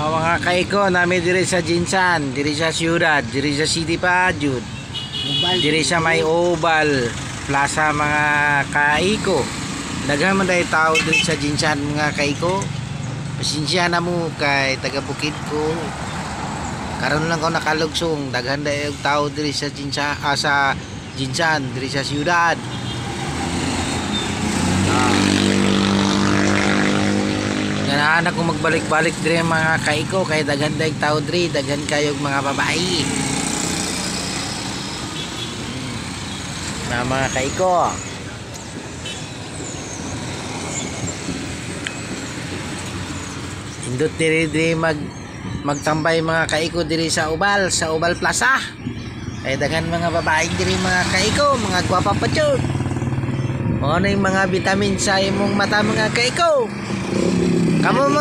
Mga kaiko nami diri sa Jinsan, diri sa siyudad, diri sa city pa jud. Diri sa may Oval Plaza mga kaiko. Daghan man day tao diri sa Jinsan mga kaiko. Pasensya na mo kay taga Bukid ko. Karon lang ko nakalugsong, daghan day tao diri sa Jinsan, sa Jinsan, diri sa siyudad. Ganahan ako magbalik-balik diri mga kaiko kay daghan daig tao diri, daghan kayog mga babae. Na mga kaiko. Indot diri magtambay mga kaiko diri sa Oval Plaza. Kay daghan mga babae diri mga kaiko, mga gwapa pa jud. Mo na yung mga vitamin sa imong mata mga kaiko. Kamu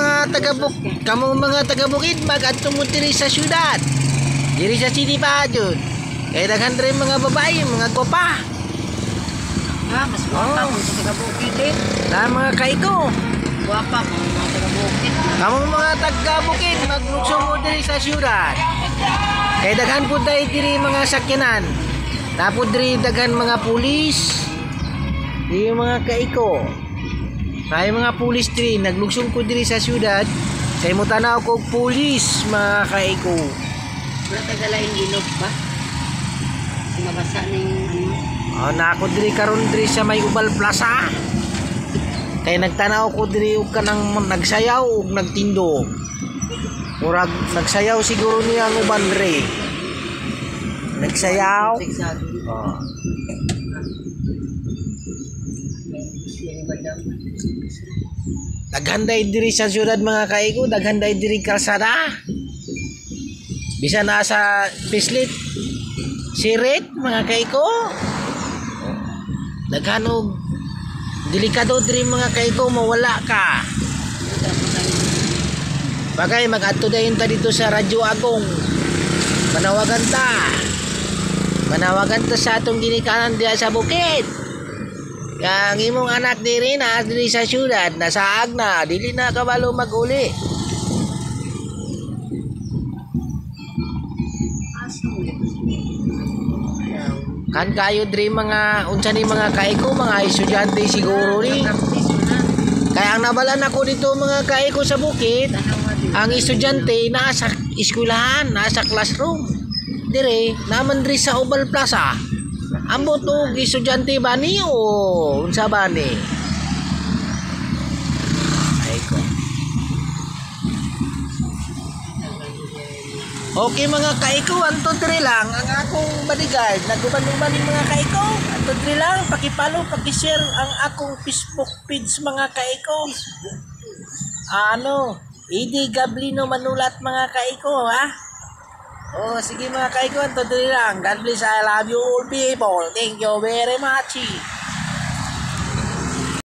mga taga Bukid mag-adto mo diri sa syudad. Diri sa city pa jud. Kay daghan diri mga babae, mga gwapa. Mas gwapa mo sa taga Bukid eh. Na mga kaiko. Gwapa mo mga taga Bukid. Kamu mga taga Bukid maglugso mo diri sa syudad. Kay daghan pud diri mga sakyanan. Tapos diri daghan mga pulis. Diri mga kaiko. May mga pulis diri, naglugsong ko diri sa syudad. Kay mo tanaw ko pulis mga kaiko. Wala tagalaing ilog ba? Mabasa ning Na ako diri karon diri sa may Oval Plaza. Kay nagtanaw ko diri og kanang nagsayaw ug nagtindo. Murag nagsayaw siguro niya ang uban diri. Nagsayaw. Daghanday diri sa syudad mga kaiko, daghanday diri kalsada. Bisa na sa pislit sirit mga kaiko. Daghanog delikado diri mga kaiko, mawala ka. Bagay mag-adto dayon ta dito sa Radyo Agong. Manawagan ta sa atong ginikanan diha sa Bukid. Yang imong anak diri na diri sa syudad, nasaag na, dili na kabalo mag-uli. Kan kayo diri mga unsa ni mga kaiko, mga estudyante siguro ni. Kaya ang nabalan ako dito mga kaiko sa Bukid, ang estudyante nasa eskwelahan, nasa classroom. Dire naman diri sa Oval Plaza. Ambot og estudyante ba ni o unsa ba ni? Ay ko. Okay mga kaiko, anto diri lang ang akong bodyguard. Naguban-uban mga kaiko. Anto diri lang, paki-follow, paki-share ang akong Facebook page mga kaiko. Idi Gablino manulat mga kaiko ha. Sige mga kaiko, anto diri lang. God bless, I love you all people. Thank you very much.